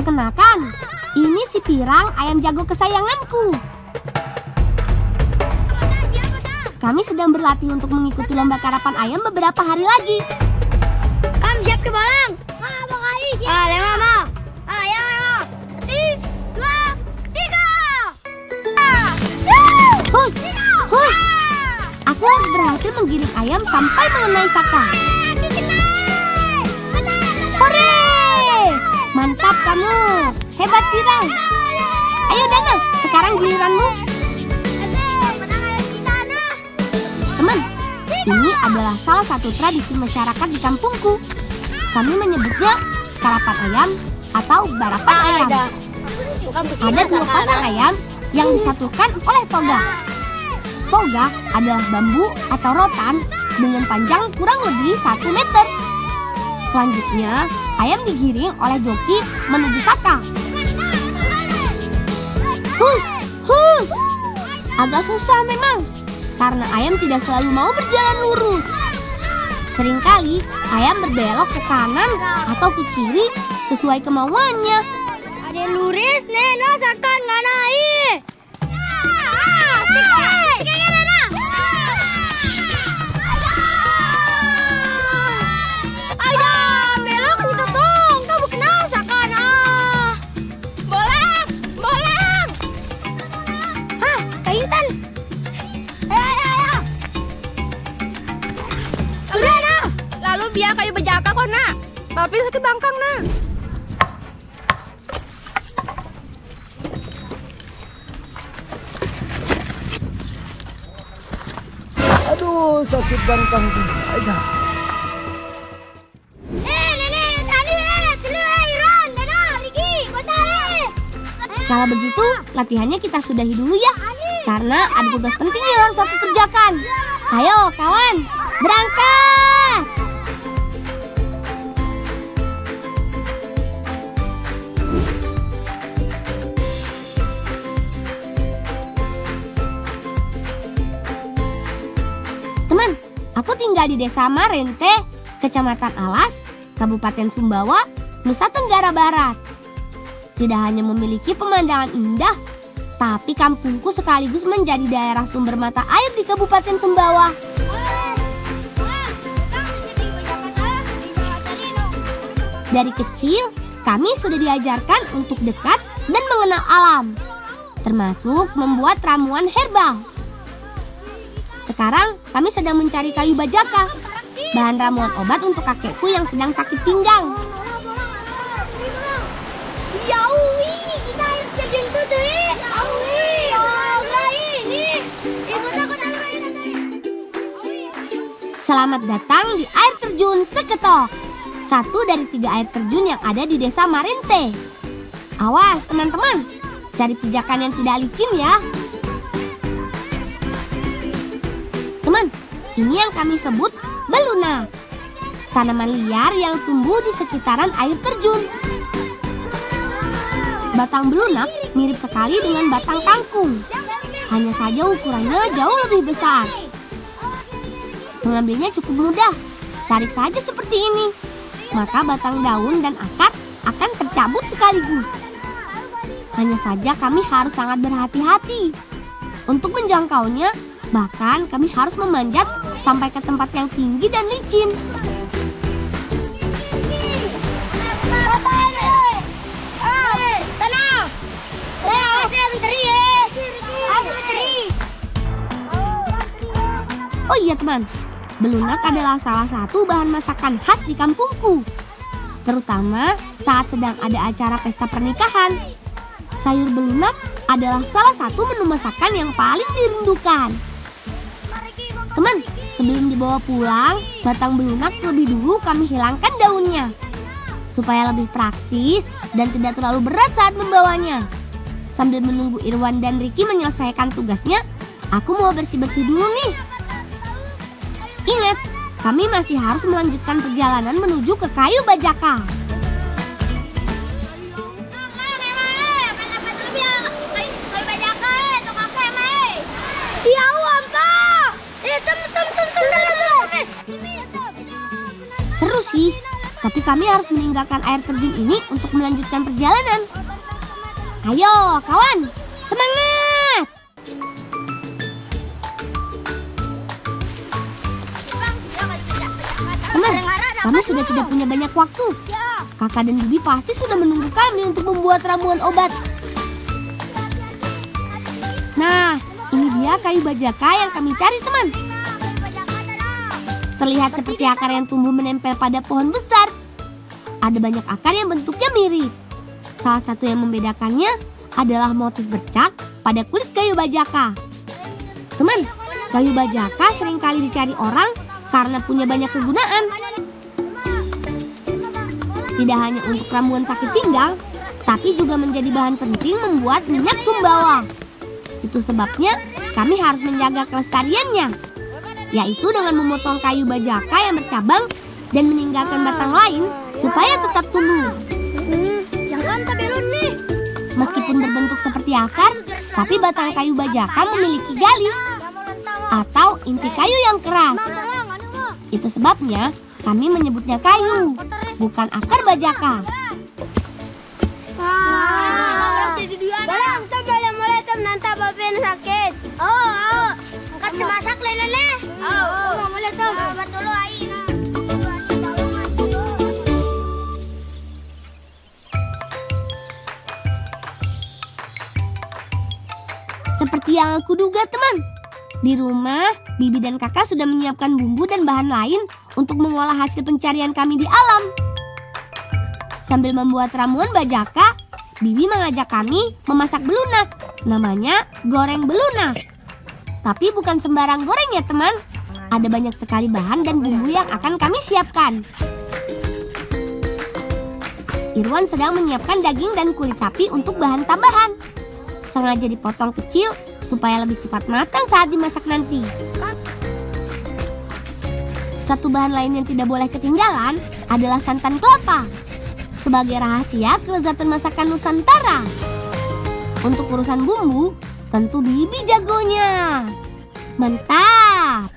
Perkenalkan, ini si Pirang, ayam jago kesayanganku. Kami sedang berlatih untuk mengikuti lomba karapan ayam beberapa hari lagi. Siap ke balang. Lima mau. Ayo. 1, 2, 3. Hus, hus. Aku harus berhasil menggiring ayam sampai mengenai saka. Hore! Mantap kamu. Hebat Pirang. Ayo Dana, sekarang giliranmu. Teman, ini adalah salah satu tradisi masyarakat di kampungku. Kami menyebutnya karapan ayam atau barapan ayam. Ada 2 pasang ayam yang disatukan oleh toga. Toga adalah bambu atau rotan dengan panjang kurang lebih 1 meter. Selanjutnya, ayam digiring oleh joki menuju saka. Hus, hus. Agak susah memang, karena ayam tidak selalu mau berjalan lurus. Seringkali ayam berbelok ke kanan atau ke kiri sesuai kemauannya. Ada luris, Nena sakan nggak naik. Aida, belok gitu dong. Kamu kenal sakan Boleh. Kak Intan. Ayo. Udah, nah. Lalu biar kayu bejaka kok, nak. Tapi satu bangkang, nak. Aduh, sakit bangkang. Aida. Nenek, tadi Iron, Dana, Riki, Botari. Kalau begitu, latihannya kita sudahi dulu ya. Karena ada tugas penting yang harus aku kerjakan. Ayo kawan, berangkat! Teman, aku tinggal di Desa Marente, Kecamatan Alas, Kabupaten Sumbawa, Nusa Tenggara Barat. Tidak hanya memiliki pemandangan indah, tapi kampungku sekaligus menjadi daerah sumber mata air di Kabupaten Sumbawa. Dari kecil, kami sudah diajarkan untuk dekat dan mengenal alam, termasuk membuat ramuan herbal. Sekarang, kami sedang mencari kayu bajaka, bahan ramuan obat untuk kakekku yang sedang sakit pinggang. Yaui, kita harus jadiin tuh deh. Yaui, ini. Ibu takut Selamat datang di air terjun Seketok, satu dari 3 air terjun yang ada di Desa Marente. Awas teman-teman, cari pijakan yang tidak licin ya. Teman, ini yang kami sebut belunak, tanaman liar yang tumbuh di sekitaran air terjun. Batang belunak mirip sekali dengan batang kangkung, hanya saja ukurannya jauh lebih besar. Mengambilnya cukup mudah, tarik saja seperti ini, maka batang daun dan akar akan tercabut sekaligus. Hanya saja kami harus sangat berhati-hati untuk menjangkaunya, bahkan kami harus memanjat sampai ke tempat yang tinggi dan licin. Oh iya teman, belunak adalah salah satu bahan masakan khas di kampungku, terutama saat sedang ada acara pesta pernikahan. Sayur belunak adalah salah satu menu masakan yang paling dirindukan. Teman, sebelum dibawa pulang, batang belunak lebih dulu kami hilangkan daunnya, supaya lebih praktis dan tidak terlalu berat saat membawanya. Sambil menunggu Irwan dan Riki menyelesaikan tugasnya, aku mau bersih-bersih dulu nih. Ingat, kami masih harus melanjutkan perjalanan menuju ke kayu bajaka. Seru sih, Tapi kami harus meninggalkan air terjun ini untuk melanjutkan perjalanan. Ayo kawan, semangat! Teman, kami sudah tidak punya banyak waktu. Kakak dan bibi pasti sudah menunggu kami untuk membuat ramuan obat. Nah, ini dia kayu bajaka yang kami cari, teman. Terlihat seperti akar yang tumbuh menempel pada pohon besar. Ada banyak akar yang bentuknya mirip. Salah satu yang membedakannya adalah motif bercak pada kulit kayu bajaka. Teman, kayu bajaka seringkali dicari orang karena punya banyak kegunaan. Tidak hanya untuk ramuan sakit pinggang, tapi juga menjadi bahan penting membuat minyak sumbawa. Itu sebabnya kami harus menjaga kelestariannya, yaitu dengan memotong kayu bajaka yang bercabang dan meninggalkan batang lain supaya tetap tumbuh. Jangan belum nih. Meskipun berbentuk seperti akar, tapi batang kayu bajaka memiliki gali atau inti kayu yang keras. Itu sebabnya kami menyebutnya kayu, bukan akar bajaka. Balang, balang mulai nanti bapak sakit. Oh, angkat semasak lelele. Oh, mulai tuh. Betul ai. Seperti yang aku duga, teman. Di rumah, bibi dan kakak sudah menyiapkan bumbu dan bahan lain untuk mengolah hasil pencarian kami di alam. Sambil membuat ramuan bajaka, bibi mengajak kami memasak belunak. Namanya goreng belunak. Tapi bukan sembarang goreng ya, teman. Ada banyak sekali bahan dan bumbu yang akan kami siapkan. Irwan sedang menyiapkan daging dan kulit sapi untuk bahan tambahan. Sengaja dipotong kecil supaya lebih cepat matang saat dimasak nanti. Satu bahan lain yang tidak boleh ketinggalan adalah santan kelapa. Sebagai rahasia kelezatan masakan Nusantara. Untuk urusan bumbu, tentu bibi jagonya. Mantap!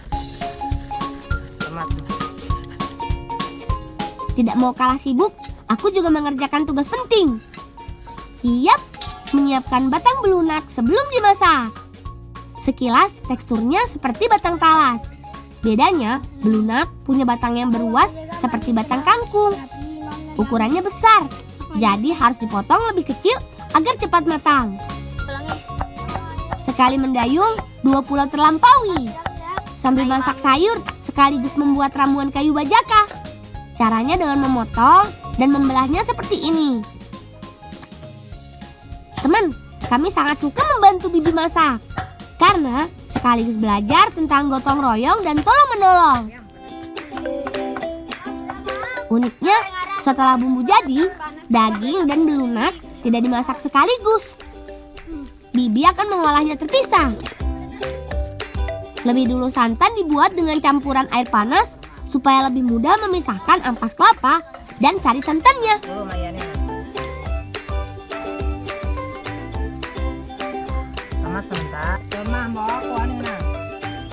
Tidak mau kalah sibuk, aku juga mengerjakan tugas penting. Yap, menyiapkan batang belunak sebelum dimasak. Sekilas teksturnya seperti batang talas. Bedanya, belunak punya batang yang beruas seperti batang kangkung. Ukurannya besar, jadi harus dipotong lebih kecil agar cepat matang. Sekali mendayung, 2 pulau terlampaui. Sambil masak sayur, sekaligus membuat ramuan kayu bajaka. Caranya dengan memotong dan membelahnya seperti ini. Teman, kami sangat suka membantu bibi masak karena sekaligus belajar tentang gotong royong dan tolong-menolong. Uniknya, setelah bumbu jadi, daging dan belunak tidak dimasak sekaligus. Bibi akan mengolahnya terpisah. Lebih dulu santan dibuat dengan campuran air panas supaya lebih mudah memisahkan ampas kelapa dan sari santannya.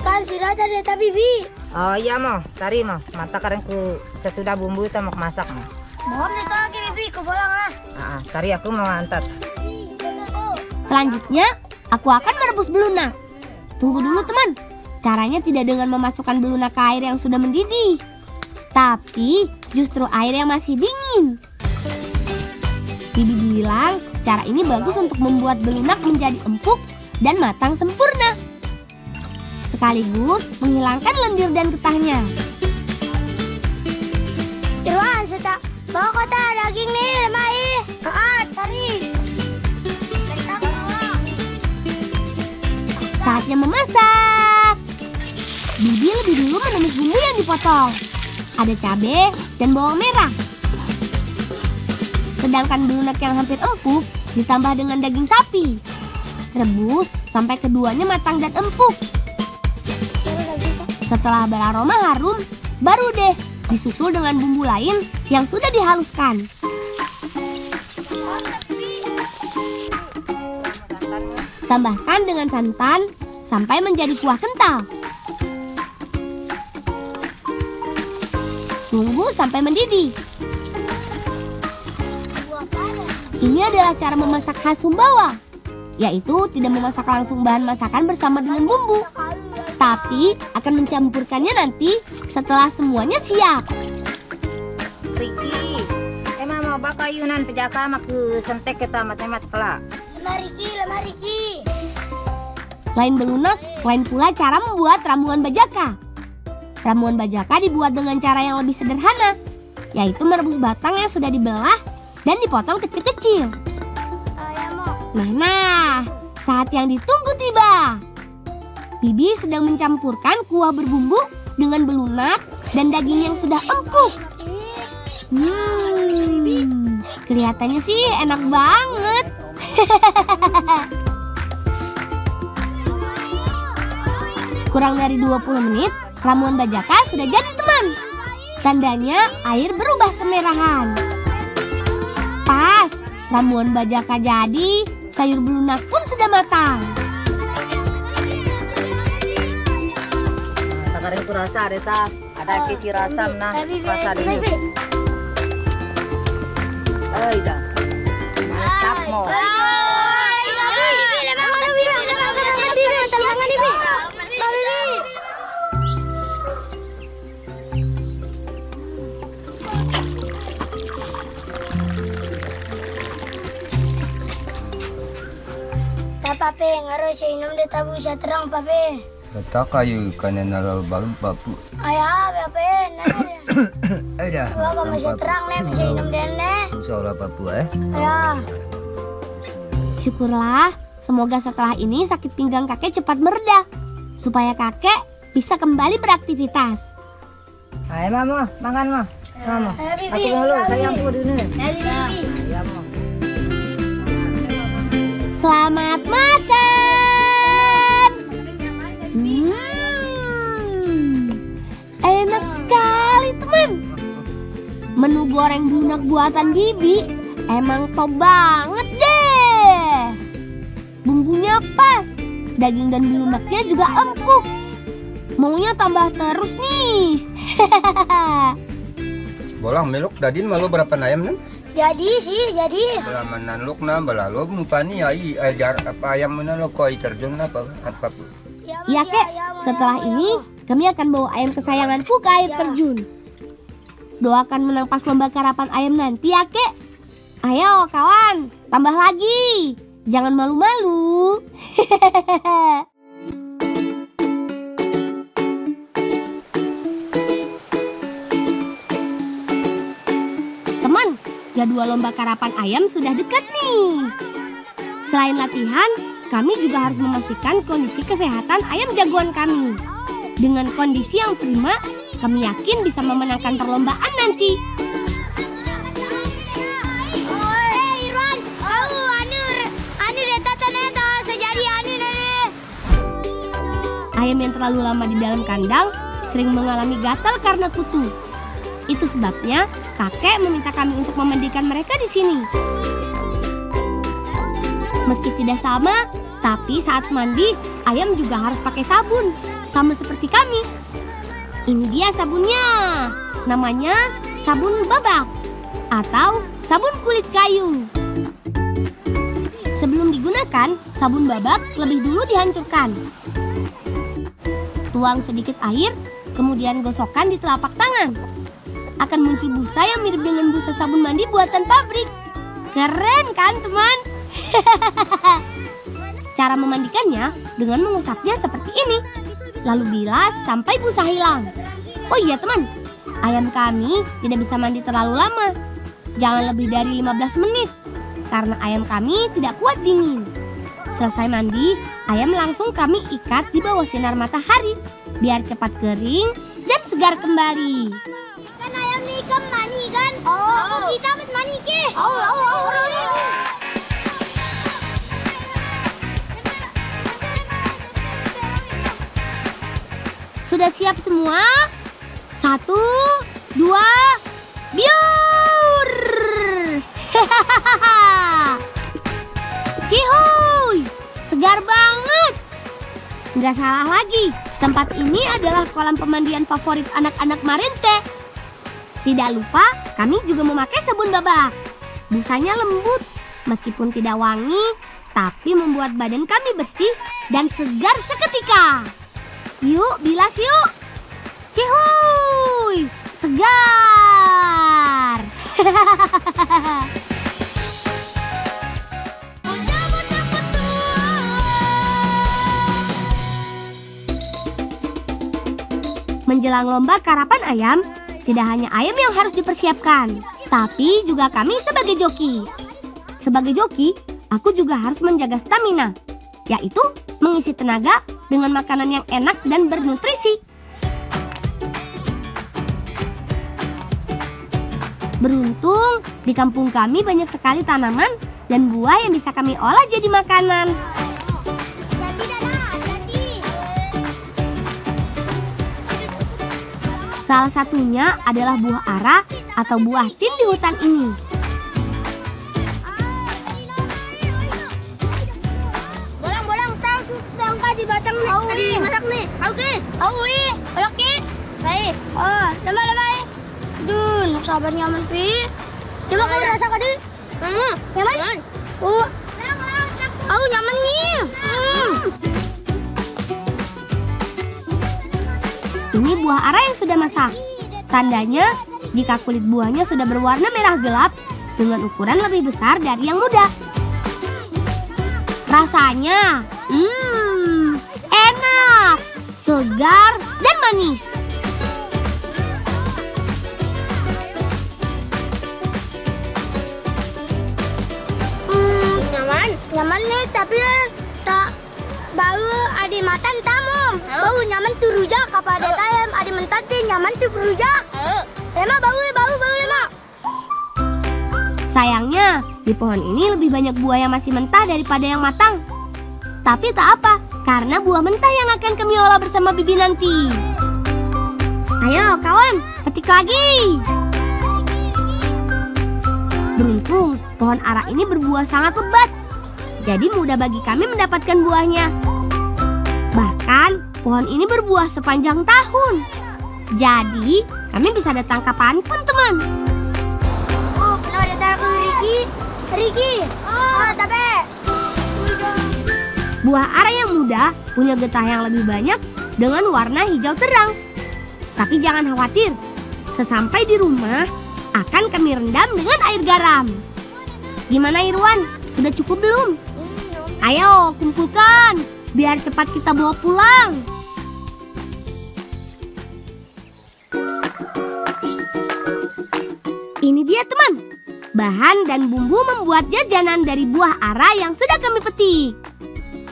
Kan sudah tadi tapi bibi. Oh iya mo, tari mo. Mata karen ku sesudah bumbu itu mau masak mo. Mohon itu lagi bibi, ke bolang lah. Tari aku mau antar. Selanjutnya, aku akan merebus belunak. Tunggu dulu teman, caranya tidak dengan memasukkan belunak ke air yang sudah mendidih, tapi justru air yang masih dingin. Bibi bilang cara ini bagus untuk membuat belunak menjadi empuk dan matang sempurna, sekaligus menghilangkan lendir dan getahnya. Irwan, sudah bawa kota daging nih, lemai. Tari. Saatnya memasak. Bibi lebih dulu menumis bumbu yang dipotong. Ada cabai dan bawang merah. Sedangkan belunak yang hampir empuk ditambah dengan daging sapi. Rebus sampai keduanya matang dan empuk. Setelah beraroma harum, baru deh disusul dengan bumbu lain yang sudah dihaluskan. Tambahkan dengan santan sampai menjadi kuah kental. Tunggu sampai mendidih. Ini adalah cara memasak khas Sumbawa, yaitu tidak memasak langsung bahan masakan bersama dengan bumbu, tapi akan mencampurkannya nanti setelah semuanya siap. Riki, emang mau bakal Yunan pejaka mak sentek kita matemat kelak. Lemah Riki. Lain belunak, lain pula cara membuat ramuan bajaka. Ramuan bajaka dibuat dengan cara yang lebih sederhana, yaitu merebus batang yang sudah dibelah dan dipotong kecil-kecil. Nah, saat yang ditunggu tiba. Bibi sedang mencampurkan kuah berbumbu dengan belunak dan daging yang sudah empuk. Kelihatannya sih enak banget. Kurang dari 20 menit, ramuan bajaka sudah jadi teman. Tandanya air berubah kemerahan. Pas, ramuan bajaka jadi, sayur belunak pun sudah matang. Sekarang itu rasa ada kisi rasa nah rasa ini. Dah. Mantap mo. Pape, ngaruh saya minum deh tabu saya terang pape. Letak kayu kanan nalar balum papu. Ayah, pape, Ada. wah kamu saya terang nih bisa minum deh nih. Insyaallah papu Ayah. Syukurlah, semoga setelah ini sakit pinggang kakek cepat mereda, supaya kakek bisa kembali beraktivitas. Ayo mama, makan mah. Mama. Aku dulu, saya pun dulu. Ya mama. Selamat makan. Enak sekali teman. Menu goreng belunak buatan Bibi emang top banget deh. Bumbunya pas, daging dan belunaknya juga empuk. Maunya tambah terus nih. Bolang meluk dadin malu berapa ayam nan? Jadi. Belamanan luk na balalo mupani ai ajar apa ayam menalo koi terjun apa papu. Iya kek, setelah ini kami akan bawa ayam kesayanganku ke air terjun. Doakan menang pas lomba karapan ayam nanti ya kek. Ayo kawan, tambah lagi. Jangan malu-malu. Teman, jadwal lomba karapan ayam sudah dekat nih. Selain latihan, kami juga harus memastikan kondisi kesehatan ayam jagoan kami. Dengan kondisi yang prima, kami yakin bisa memenangkan perlombaan nanti. Irwan, anu retatana sejadi anu nene. Ayam yang terlalu lama di dalam kandang sering mengalami gatal karena kutu. Itu sebabnya kakek meminta kami untuk memandikan mereka di sini. Meski tidak sama, tapi saat mandi, ayam juga harus pakai sabun, sama seperti kami. Ini dia sabunnya, namanya sabun babak atau sabun kulit kayu. Sebelum digunakan, sabun babak lebih dulu dihancurkan. Tuang sedikit air, kemudian gosokkan di telapak tangan. Akan muncul busa yang mirip dengan busa sabun mandi buatan pabrik. Keren kan teman? Cara memandikannya dengan mengusapnya seperti ini. Lalu bilas sampai busa hilang. Oh iya teman, ayam kami tidak bisa mandi terlalu lama. Jangan lebih dari 15 menit. Karena ayam kami tidak kuat dingin. Selesai mandi, ayam langsung kami ikat di bawah sinar matahari. Biar cepat kering dan segar kembali. Kan ayam nih kan mani kan? Oh, kita bet mani ke? Oh. Sudah siap semua? 1, 2, biur! Cihuy! Segar banget! Nggak salah lagi, tempat ini adalah kolam pemandian favorit anak-anak Marente. Tidak lupa, kami juga memakai sabun babak. Busanya lembut, meskipun tidak wangi, tapi membuat badan kami bersih dan segar seketika. Yuk, bilas yuk. Cihuy, segar. Menjelang lomba karapan ayam, tidak hanya ayam yang harus dipersiapkan, tapi juga kami sebagai joki. Sebagai joki, aku juga harus menjaga stamina, yaitu mengisi tenaga dengan makanan yang enak dan bernutrisi. Beruntung, di kampung kami banyak sekali tanaman dan buah yang bisa kami olah jadi makanan. Salah satunya adalah buah ara atau buah tin di hutan ini. Bolang-bolang tangka di batang nih. Tadi masak nih. Oke. Oke. Baik. Oh, lama-lama. Aduh, sabar nyaman, Pi. Coba kau rasa kadi. Nyaman? Oh. Nyaman nih. Ini buah ara yang sudah masak. Tandanya jika kulit buahnya sudah berwarna merah gelap dengan ukuran lebih besar dari yang muda. Rasanya, enak, segar, dan manis. Nyaman nih, tapi tak bau ada matan tamu. Bau nyaman tuh rujak apa ada ayam ada mentati nyaman tuh rujak. Lema bau lema. Sayangnya, di pohon ini lebih banyak buah yang masih mentah daripada yang matang. Tapi tak apa, karena buah mentah yang akan kami olah bersama Bibi nanti. Ayo kawan, petik lagi. Beruntung, pohon ara ini berbuah sangat lebat. Jadi mudah bagi kami mendapatkan buahnya. Bahkan, pohon ini berbuah sepanjang tahun. Jadi, kami bisa datang kapanpun, teman. Oh, pernah datang ke Riki. Oh, tapi Buah ara yang muda punya getah yang lebih banyak dengan warna hijau terang. Tapi jangan khawatir, sesampai di rumah akan kami rendam dengan air garam. Gimana Irwan? Sudah cukup belum? Ayo kumpulkan, biar cepat kita bawa pulang. Ini dia teman, bahan dan bumbu membuat jajanan dari buah ara yang sudah kami petik.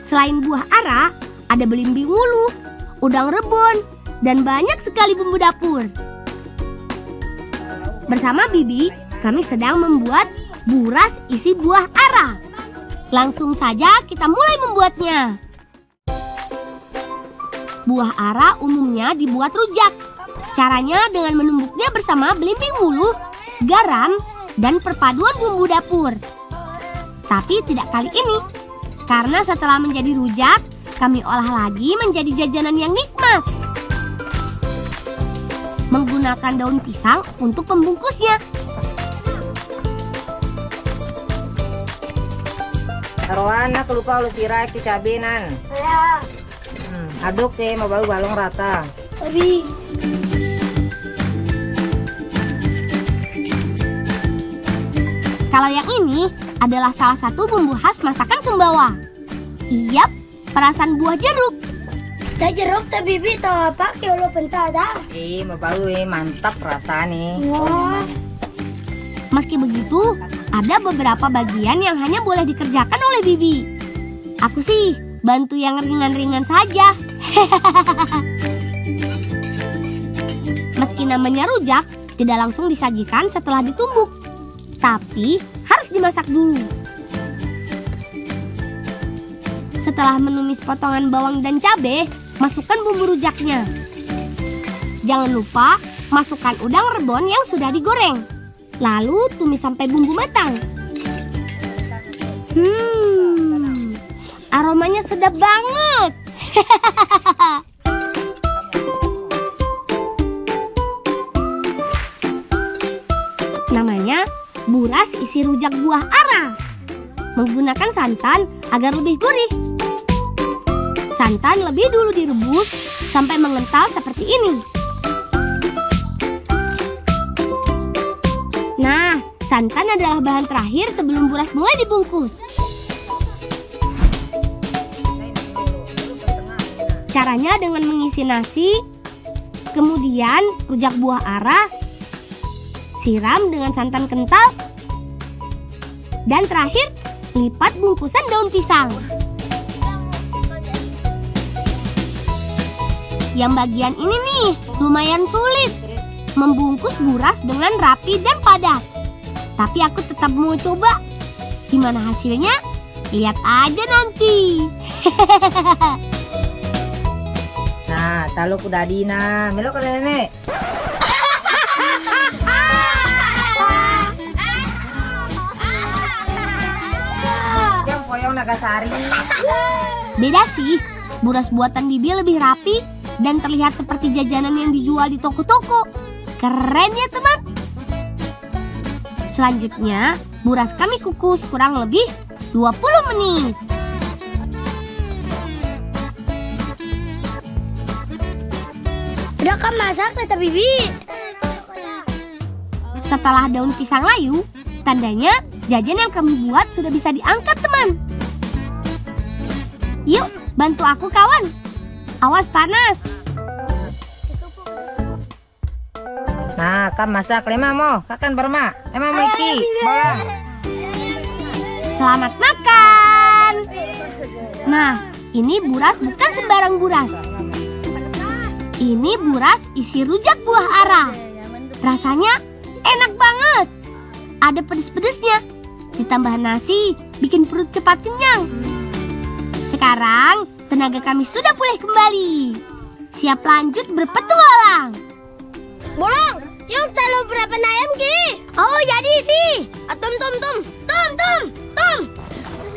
Selain buah ara, ada belimbing wuluh, udang rebon, dan banyak sekali bumbu dapur. Bersama Bibi, kami sedang membuat buras isi buah ara. Langsung saja kita mulai membuatnya. Buah ara umumnya dibuat rujak. Caranya dengan menumbuknya bersama belimbing wuluh, garam, dan perpaduan bumbu dapur. Tapi tidak kali ini, karena setelah menjadi rujak, kami olah lagi menjadi jajanan yang nikmat. Menggunakan daun pisang untuk pembungkusnya. Taruhan nak lupa lu sirai ke cabenan. ya, Aduk deh, mau bau balong rata. tapi Kalau yang ini adalah salah satu bumbu khas masakan Sumbawa. Iyap, perasan buah jeruk. tak jeruk tak bibi tak apa kalau pentah dah. Mau bau mantap rasanya. Wah, Meski begitu, ada beberapa bagian yang hanya boleh dikerjakan oleh Bibi. Aku sih bantu yang ringan-ringan saja. Meski namanya rujak, tidak langsung disajikan setelah ditumbuk, tapi harus dimasak dulu. Setelah menumis potongan bawang dan cabai, masukkan bumbu rujaknya. Jangan lupa masukkan udang rebon yang sudah digoreng. Lalu tumis sampai bumbu matang. Aromanya sedap banget. Namanya buras isi rujak buah ara. menggunakan santan agar lebih gurih. Santan lebih dulu direbus sampai mengental seperti ini. Nah, santan adalah bahan terakhir sebelum buras mulai dibungkus. Caranya dengan mengisi nasi, kemudian rujak buah ara, siram dengan santan kental, dan terakhir lipat bungkusan daun pisang. Yang bagian ini nih lumayan sulit, membungkus buras dengan rapi dan padat. Tapi aku tetap mau coba. Gimana hasilnya? Lihat aja nanti. Nah, taluk udah dina, melok ke nenek. Yang koyong Nagasari. Beda sih, buras buatan Bibi lebih rapi dan terlihat seperti jajanan yang dijual di toko-toko. Keren ya teman. Selanjutnya, buras kami kukus kurang lebih 20 menit. Udah kan masak kata Bibi. Setelah daun pisang layu, tandanya jajan yang kami buat sudah bisa diangkat teman. Yuk, bantu aku kawan. Awas panas. Nah, kan masak lima mo, kakan berma. Emang iki, bolang. Selamat makan. Nah, ini buras bukan sembarang buras. Ini buras isi rujak buah ara. Rasanya enak banget. Ada pedes-pedesnya. Ditambah nasi, bikin perut cepat kenyang. Sekarang, tenaga kami sudah pulih kembali. Siap lanjut berpetualang. Bolang, yuk taruh berapa ayam ki? Oh jadi sih.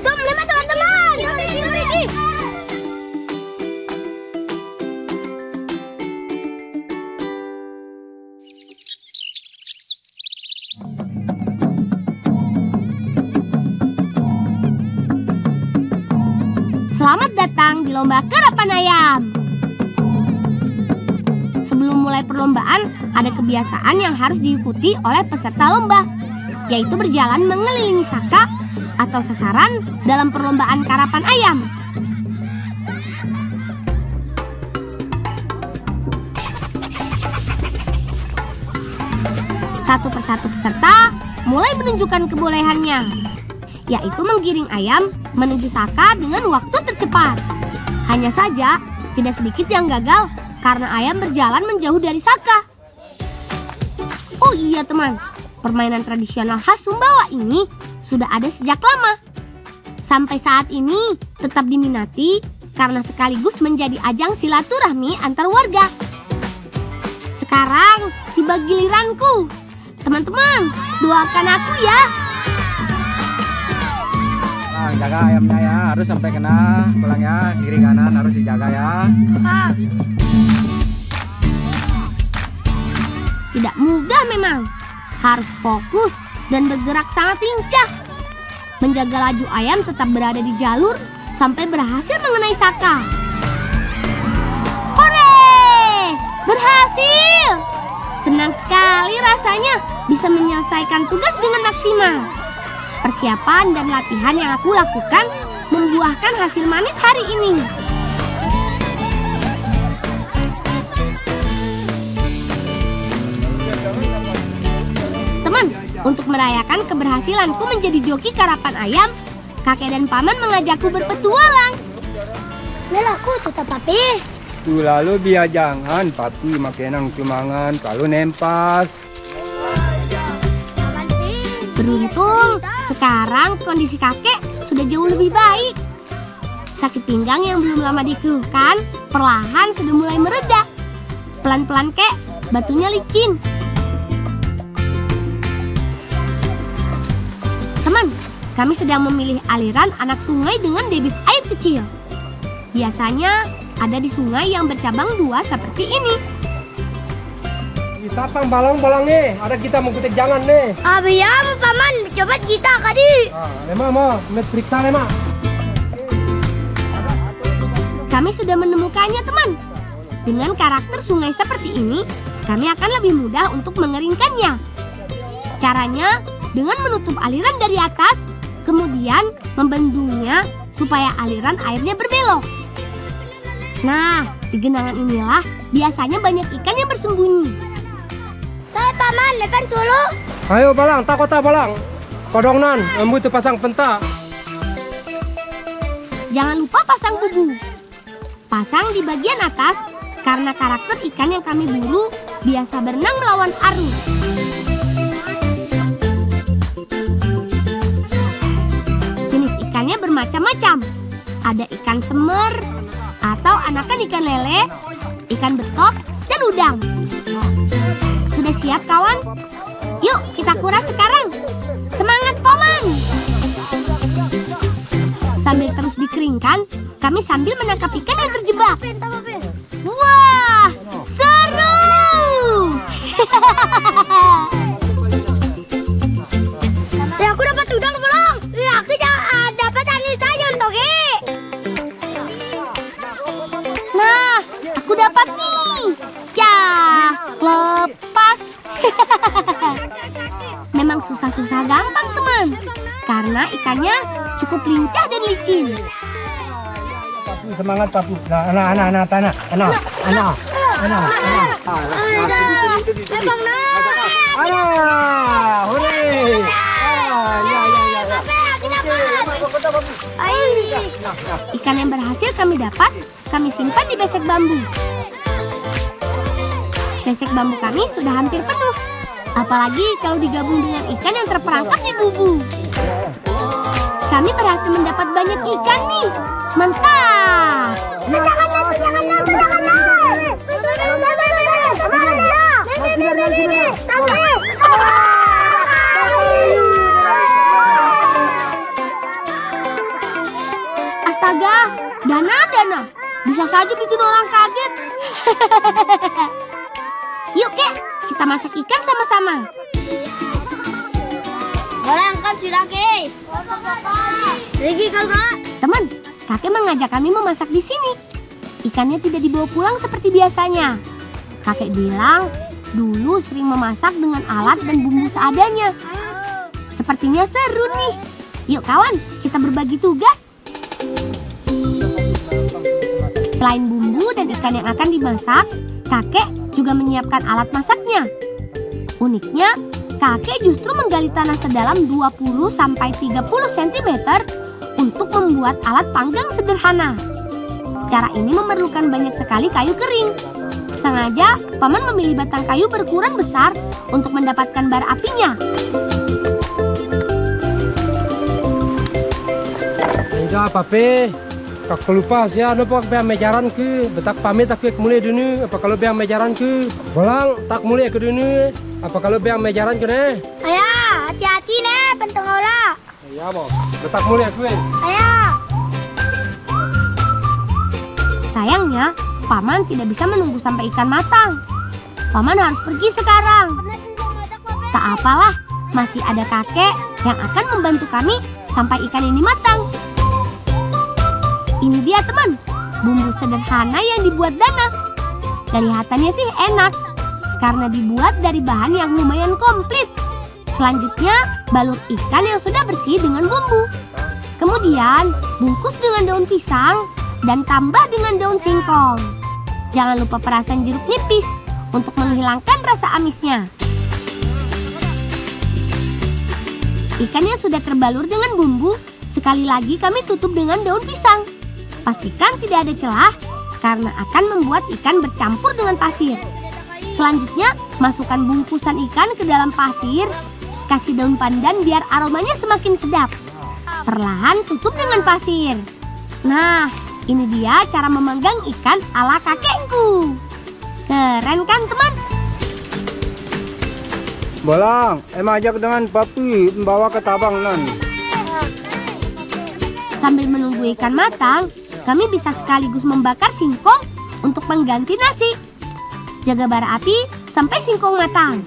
Tum lima teman-teman. Yuk. Selamat datang di lomba karapan ayam. Sebelum mulai perlombaan, ada kebiasaan yang harus diikuti oleh peserta lomba, yaitu berjalan mengelilingi saka atau sasaran dalam perlombaan karapan ayam. Satu persatu peserta mulai menunjukkan kebolehannya, yaitu menggiring ayam menuju saka dengan waktu tercepat. Hanya saja, tidak sedikit yang gagal karena ayam berjalan menjauh dari saka. Oh iya teman, permainan tradisional khas Sumbawa ini sudah ada sejak lama. Sampai saat ini tetap diminati karena sekaligus menjadi ajang silaturahmi antar warga. Sekarang tiba giliranku. Teman-teman, doakan aku ya. Nah, jaga ayamnya ya, harus sampai kena tulangnya, kiri kanan harus dijaga ya. Tidak mudah memang, harus fokus dan bergerak sangat lincah. Menjaga laju ayam tetap berada di jalur sampai berhasil mengenai saka. Hore! Berhasil! Senang sekali rasanya bisa menyelesaikan tugas dengan maksimal. Persiapan dan latihan yang aku lakukan membuahkan hasil manis hari ini. Teman, untuk merayakan keberhasilanku menjadi joki karapan ayam, kakek dan paman mengajakku berpetualang. Melaku tetap papi. Tuh lalu biar jangan papi makenang cumangan kalau nempas. Beruntung, sekarang kondisi kakek sudah jauh lebih baik. Sakit pinggang yang belum lama dikeluhkan, perlahan sudah mulai mereda. Pelan-pelan kek, batunya licin. Teman, kami sedang memilih aliran anak sungai dengan debit air kecil. Biasanya ada di sungai yang bercabang dua seperti ini. Kita pang balang-balang nih, ada kita mau kutek jangan nih. Abi ya, paman, coba kita kadi. Lema mau, periksa lema. Kami sudah menemukannya teman. Dengan karakter sungai seperti ini, kami akan lebih mudah untuk mengeringkannya. Caranya dengan menutup aliran dari atas, kemudian membendungnya supaya aliran airnya berbelok. Nah, di genangan inilah biasanya banyak ikan yang bersembunyi. Saya paman, depan dulu. Ayo balang, tak kota balang. Kodongnan, embu tu pasang pentak. Jangan lupa pasang bubu. Pasang di bagian atas karena karakter ikan yang kami buru biasa berenang melawan arus. Jenis ikannya bermacam-macam. Ada ikan semer atau anakan ikan lele, ikan betok, dan udang. Sudah siap kawan? Yuk kita kuras sekarang. Semangat paman! Sambil terus dikeringkan, kami sambil menangkap ikan yang terjebak. Wah, seru! Ya aku dapat udang belum? Ya aku dapat anil tajam toge. Nah, aku dapat nih. Ya, lepas. Memang susah-susah gampang teman, karena ikannya cukup lincah dan licin. Semangat papu. Nah, anak. Bang Hore. Ikan yang berhasil kami dapat, kami simpan di besek bambu. Besek bambu kami sudah hampir penuh. Apalagi kalau digabung dengan ikan yang terperangkap di bubu. Kami berhasil mendapat banyak ikan nih. Mantap! Astaga, dana. Bisa saja bikin orang kaget. Yuk, Kek, kita masak ikan sama-sama. Boleh angkat si lagi. Lagi kakak. Teman, kakek mengajak kami memasak di sini. Ikannya tidak dibawa pulang seperti biasanya. Kakek bilang, dulu sering memasak dengan alat dan bumbu seadanya. Sepertinya seru nih. Yuk kawan, kita berbagi tugas. Selain bumbu dan ikan yang akan dimasak, kakek juga menyiapkan alat masaknya. Uniknya, kakek justru menggali tanah sedalam 20-30 cm untuk membuat alat panggang sederhana. Cara ini memerlukan banyak sekali kayu kering. Sengaja, paman memilih batang kayu berukuran besar untuk mendapatkan bara apinya. Enggak apa-apa. Kak lupa sih, ada pak biar mejaran ke, betak pamit aku mulai dulu. Apa kalau biar mejaran ke, bolang tak mulai ke dulu. Apa kalau biar mejaran ke nih? Ayah, hati-hati nih, pentong olah. Ya mau, betak mulai aku. Ayah. Sayangnya, paman tidak bisa menunggu sampai ikan matang. Paman harus pergi sekarang. Tak apalah, masih ada kakek yang akan membantu kami sampai ikan ini matang. Ini dia teman, bumbu sederhana yang dibuat Dana. Kelihatannya sih enak, karena dibuat dari bahan yang lumayan komplit. Selanjutnya, balur ikan yang sudah bersih dengan bumbu. Kemudian, bungkus dengan daun pisang dan tambah dengan daun singkong. Jangan lupa perasan jeruk nipis untuk menghilangkan rasa amisnya. Ikan yang sudah terbalur dengan bumbu, sekali lagi kami tutup dengan daun pisang. Pastikan tidak ada celah karena akan membuat ikan bercampur dengan pasir. Selanjutnya, masukkan bungkusan ikan ke dalam pasir. Kasih daun pandan biar aromanya semakin sedap. Perlahan tutup dengan pasir. Nah, ini dia cara memanggang ikan ala kakekku. Keren kan teman? Bolang, ajak dengan papi membawa ke tabang nan. Sambil menunggu ikan matang, kami bisa sekaligus membakar singkong untuk mengganti nasi. Jaga bara api sampai singkong matang.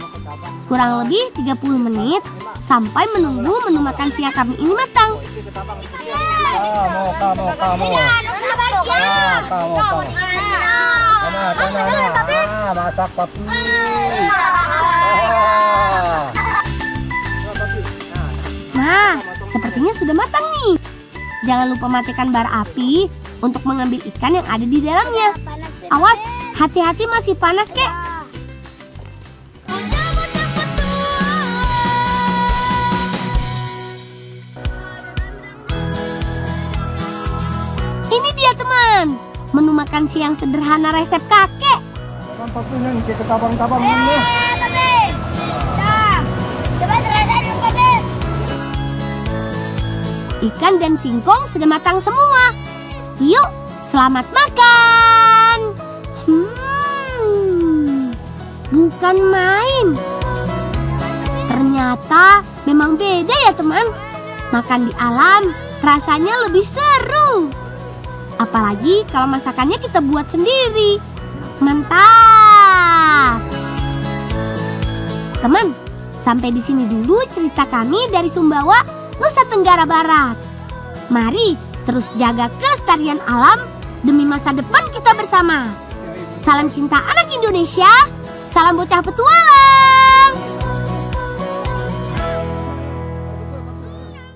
Kurang lebih 30 menit sampai menunggu menu makan siang kami ini matang. Kamu. Masak papi. Nah, sepertinya sudah matang nih. Jangan lupa matikan bara api untuk mengambil ikan yang ada di dalamnya. Awas, hati-hati masih panas, kek. Ini dia teman, menu makan siang sederhana resep kakek. Papi nanti ke tabang-tabang ini. Ikan dan singkong sudah matang semua. Yuk, selamat makan. Bukan main. Ternyata memang beda ya teman. Makan di alam rasanya lebih seru. Apalagi kalau masakannya kita buat sendiri. Mantap. Teman, sampai di sini dulu cerita kami dari Sumbawa, Nusa Tenggara Barat. Mari terus jaga kelestarian alam demi masa depan kita bersama. Salam cinta anak Indonesia, salam bocah petualang.